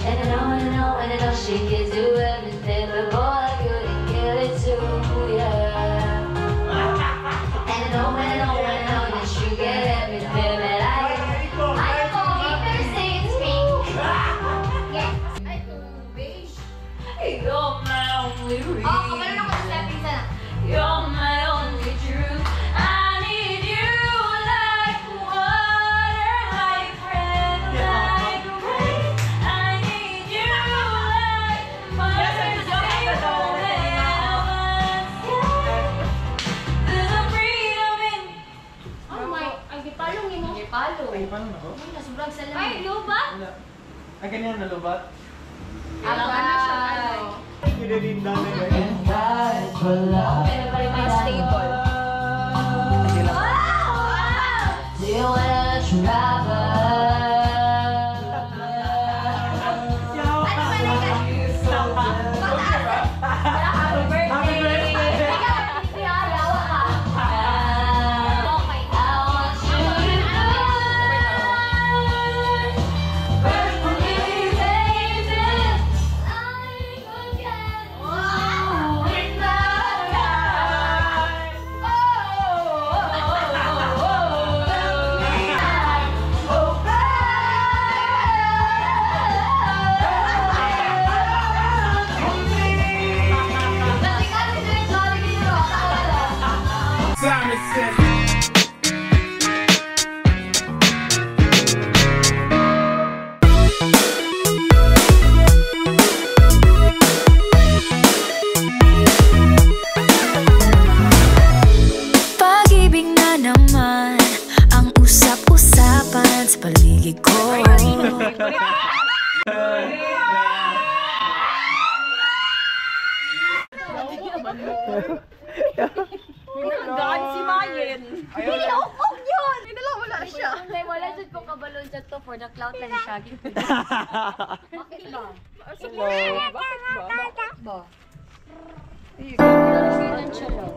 And I know, and I know, and I know she gives you everything, but boy, I couldn't give it to you. And I know, and I know, and I know that you get everything, but I won't even say it's pink. Yes. You're my only reason. Oh, kung ako sa stepping sana. You're my only truth. I need you like water, like bread, like rain. I need you like fire, there's a freedom in. Oh my, ay gipalong mo. Gipalong. Ay, paano na ko? Ay, nasubrag sa lang. Ay, lubat? Ay, ganyan na lubat? Alam ka na siya. Kinalinda na ganyan. Mas stable. Do you wanna travel? Pag-ibig na naman ang usap-usapan sa paligid ko. Gaan si Mayen. Hindi ako yun! Wala siya. Hindi, wala dyan ko kabalon dyan to for the clout lang siya. Bakit ba? Bakit ba? Ganun siya lang.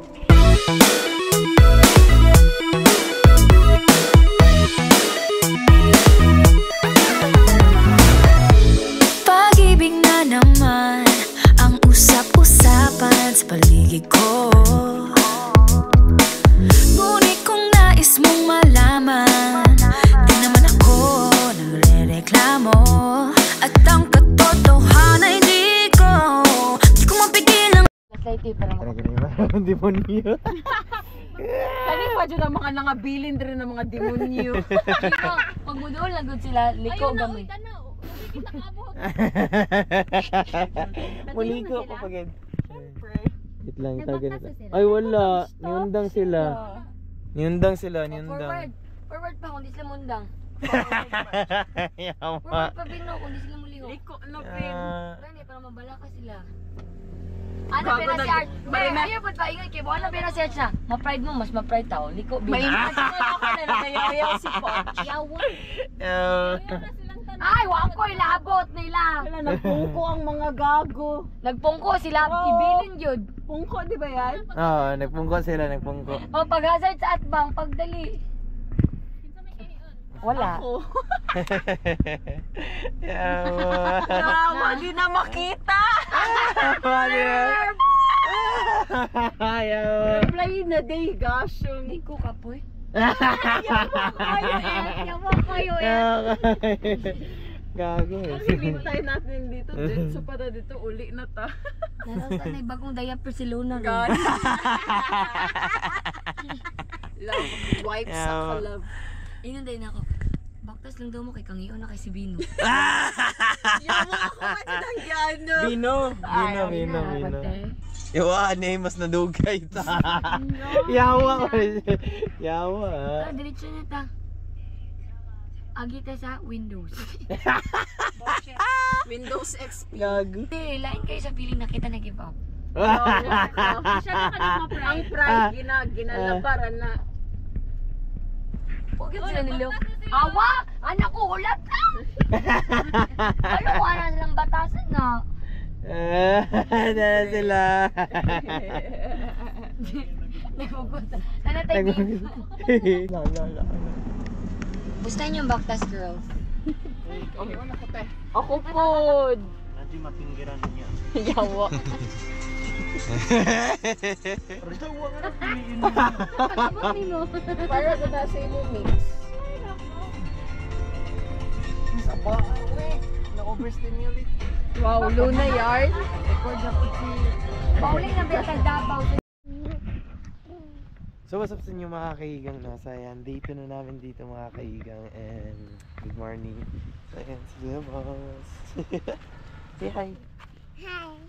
Pag-ibig na naman ang usap-usapan sa paligid ko. Ngunit kung nais mong malaman, di naman ako nagre-reklamo. At ang katotohanan ay di ko mapigilan. Gaslighty pa naman. Demonyo. Kani pa dyan ang mga nangabilin rin ng mga demonyo. Pag mo doon, lagod sila, liko gamay. Muliko ko pagin. Wait lang, tawagin ito. Ay, wala. Niundang sila. Niundang sila, niundang. Forward pa, kung di sila mundang. Yawa. Forward pa, Bino, kung di sila muliho. Liko na pin. Gani, para mabala ka sila. Ano, pera si Art? Ayaw po pa, ingay kayo. Ano, pera si Art na? Ma-pride mo, mas ma-pride tao. Liko, Bino. Maingat ako na nagayaw si Poch. Yawan. Ay, wakoy, labot nila. Wala, nagpungko ang mga gago. Nagpungko sila, ibilin yun. Pungko, di ba yan? Oo, nagpungko sila, nagpungko. O, pag-hazard sa atbang, pagdali. Wala. Ako. Yawa. Yawa, di na makita. Yawa. Play na day, gosh. Hindi ko kapoy. Yawa kayo eh. Gago eh. Ang hintay natin dito, so para dito uli na ta. Nasa na bagong diaper si Luna. God. Love, wipes ako love. Ayun din ako. Baktas lang daw mo kay Kangiyo na kay si Bino. Yawa ako matinangyan. Bino. Yawa, mas nadugay ta. Yawa ko. Yawa. Diretso na ta. Agi tayo sa Windows. Windows XP. Gago. Hindi, lain kayo sa feeling na kita nag-give up. Siya na ang pride, ginalabaran na. Huwag yun sila nilo. Awa! Anak ko, ulat lang! Kaluwa na silang batasan na. Dala sila. Nagugot. Sana tayo dito. Lala. Gusto niyo yung Baktas girl? Okay, wala ko tayo. Ako pod. Nanti mapinggiran niya. Yawa. Para ko na sa imo mix. Na-overstimulate. Wow, Luna Yard. Record na po si... Pauling na ba Davao? So what's up sa inyo mga kaigang? Nasa yan, dito na namin dito mga kaigang. And good morning. So ayan, si the boss. Say hi. Hi.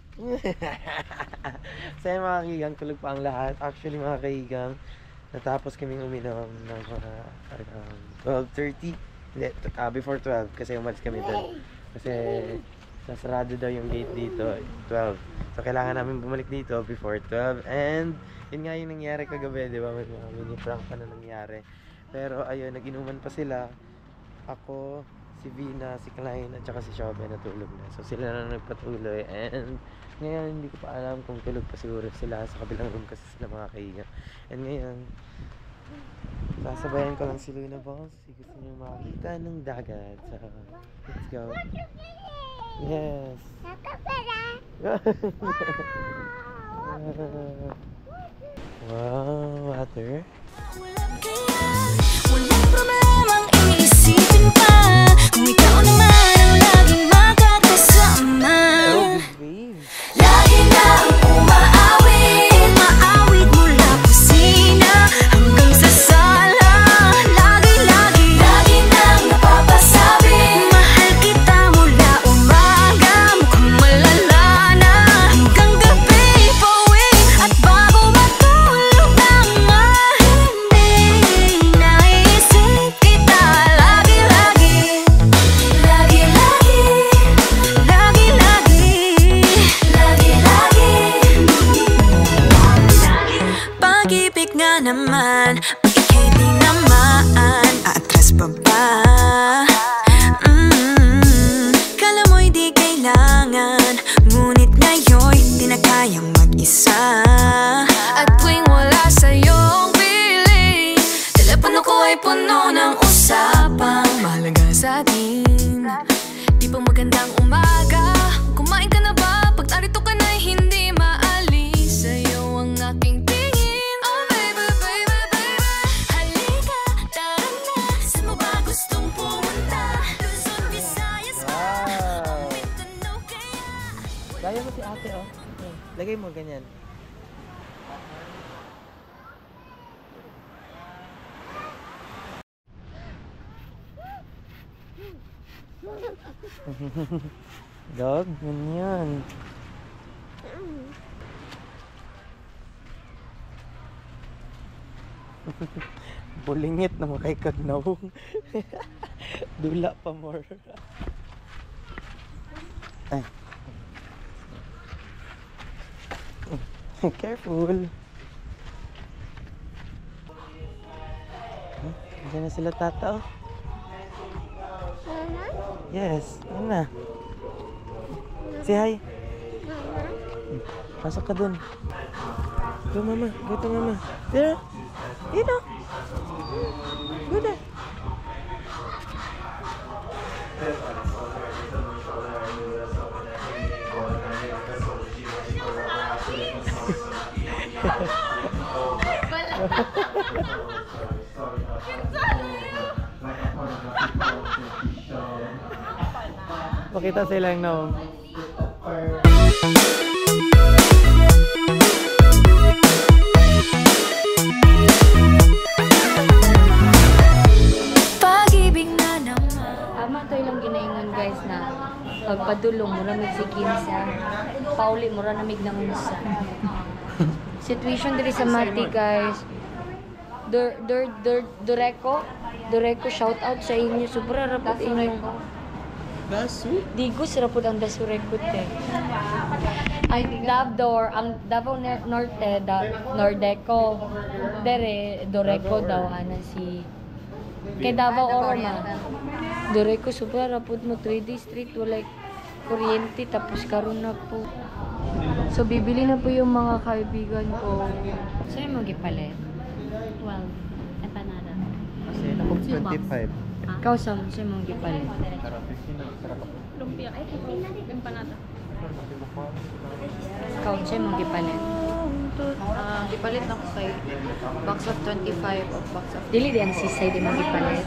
So ayan mga kaigang, tulog pa ang lahat. Actually mga kaigang, natapos kaming uminom ng mga 12:30. Hindi, before 12 kasi umalis kami doon. Kasi sasarado daw yung gate dito 12. So kailangan namin bumalik dito before 12. And yun nga yung nangyari kagabi, di ba? May mga mini prank pa na nangyari. Pero ayun, nag-inuman pa sila. Ako, si Vina, si Klein, at saka si Shobe natulog na. So sila na nagpatuloy. And ngayon, hindi ko pa alam kung tulog pa siguro sila sa kabilang room kasi sila mga kaiga. And ngayon, sasabayan ko lang si Luna Balls. Gusto niyo makakita ng dagat. So, let's go. Yes. Wow, water. Walang problemang iisipin pa kung ikaw naman ang laging makakasama. Oh, good waves. Lagi na ang umaawit, maawit mula kusina hanggang sa sala. Lagi nang napapasabi, mahal kita mula umaga, mukhang malala na hanggang gabi. Pauwi at bago matulog nang mahindi, naisip kita lagi-lagi. Pag-ibig nga naman, ika'y di naman atras pa ba? Kala mo'y di kailangan, ngunit ngayon'y di na kayang mag-isa. At tuwing wala sa'yong piling, telepono ko ay puno ng usapang mahalaga sa atin. Di ba magandang umaga? Kumain ka na ba? Pag narito ka na'y hindi maalis sa'yo ang aking tingin. Oh baby, baby, baby, halika, tara na. Saan mo ba gustong pumunta? Luzon, Visayas ba? Wow. Mindanao kaya? Gaya mo si ate, oh. Lagay mo ganyan. Dog, ganyan. Bulingit na makay kagnawong. Dula pa more. Ay. Careful. Diyan na sila tata, oh. Yes, yan na. Say hi. Pasok ka dun. Go mama, go to mama. There. Dito. Go there. Pakita silang no. Pag-ibig na naman. Ama to ilang ginaingon guys na pagpadulong mura mig si kinsa, pauli mura namig na unsa. Situation diri sa Mati guys. Dureko shout out sa inyo, sobra ra pud inyo. Dasu? Digos ra pud ang Dasurekot eh. I love ang Davao Norte, Nordeco. Dere Dureco daw ana si kay Davao Oroma. Dureco sobra ra pud mo 3D street walay kuryente tapos karon na po. So bibili na po yung mga kaibigan ko. Sa'yo mo gipalit? 12. Empanada. Kasi 25. Ikaw sa mong gipalit. Lumpia. Ay, empanada. Ikaw sa mong gipalit. Gipalit na ko kay box of 25 o box of... Dili di ang sisay di mong gipalit.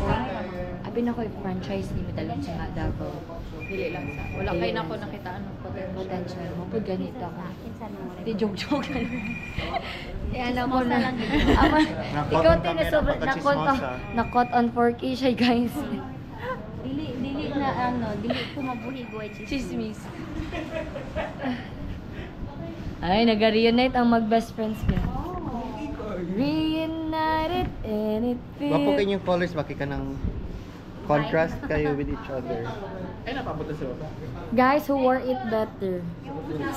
Abi na ko i-franchise ni Medalon sa Davao. Dili lang sa. Wala kayo na ko nakita anong Potential mo po ganito ako. Di joke-joke lang. Alam ko na. Ikaw din na sobrang nakot on 4K siya guys. Dili na dili ko mabuhi guway Chismis. Ay, nag-reunite ang mag-best friends niya. Reunited and it feels... Wapo kayo yung colors, baki ka ng contrast kayo with each other. Guys who wore it better.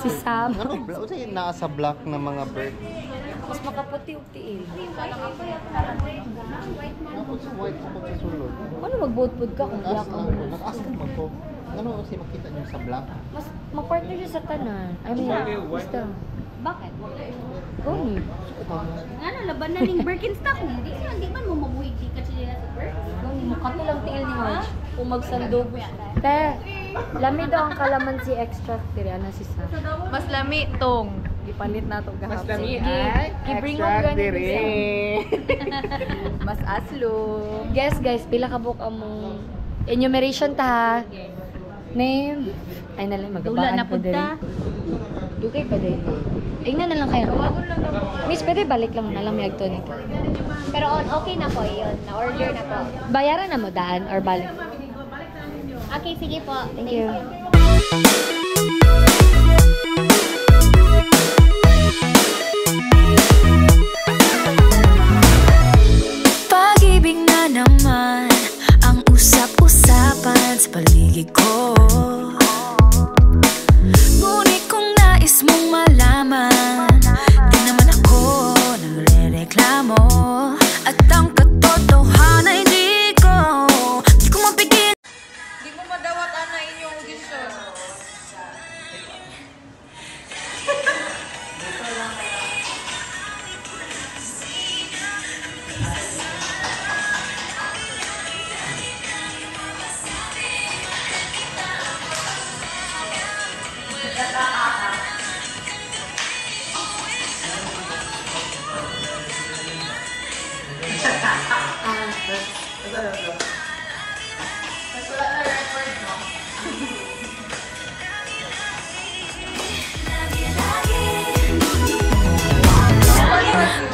Si Sam. Ano, ano sa'yo nasa black na mga bird? Mas makaputi og tiil. Tapos sa white sa pagsasulod. Ano mag-boat-boat ka kung black ang Nag-ask mo ko. Ano kasi makita niyo sa black? mas mapartner siya sa tanan. I mean, basta. Bakit? Goni. Ano laban na ning Birkenstock mo? Di man mo mabuhi di ka siya sa bird. Goni, mukha lang tiil ni Marge. Kung magsandog. Te, lami daw ang kalamansi extract. Tiri, ano si Sam? Mas lami tong. Gipalit na to gahapon. Mas lami Gi-bring mo ganun Mas aslo. Guys, pila ka book among enumeration ta ha. Name. Ay nalang Dula magabaan na pa diri. punta. Dugay pa diri. Ingnan na lang kayo. Miss, pwede balik lang na lang may agto nito. Pero okay na po yun. Na-order na po. Bayaran na mo daan or balik. Okay, sige po. Thank you. Pag-ibig na naman ang usap-usapan sa paligid ko. Ngunit kung nais mong malaman, di naman ako nagre-reklamo. At ang katotohanan ay di ko mapigil. Di mo madawat ana inyong audition.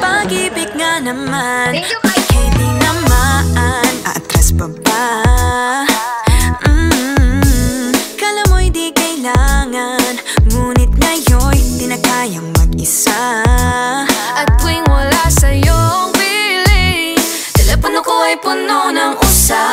Pag-ibig nga naman, ikay di naman atras pa ba? Kala mo'y di kailangan, ngunit ngayon'y di na kayang mag-isa. At tuwing wala sa'yong piling, telepono ko ay puno ng usap.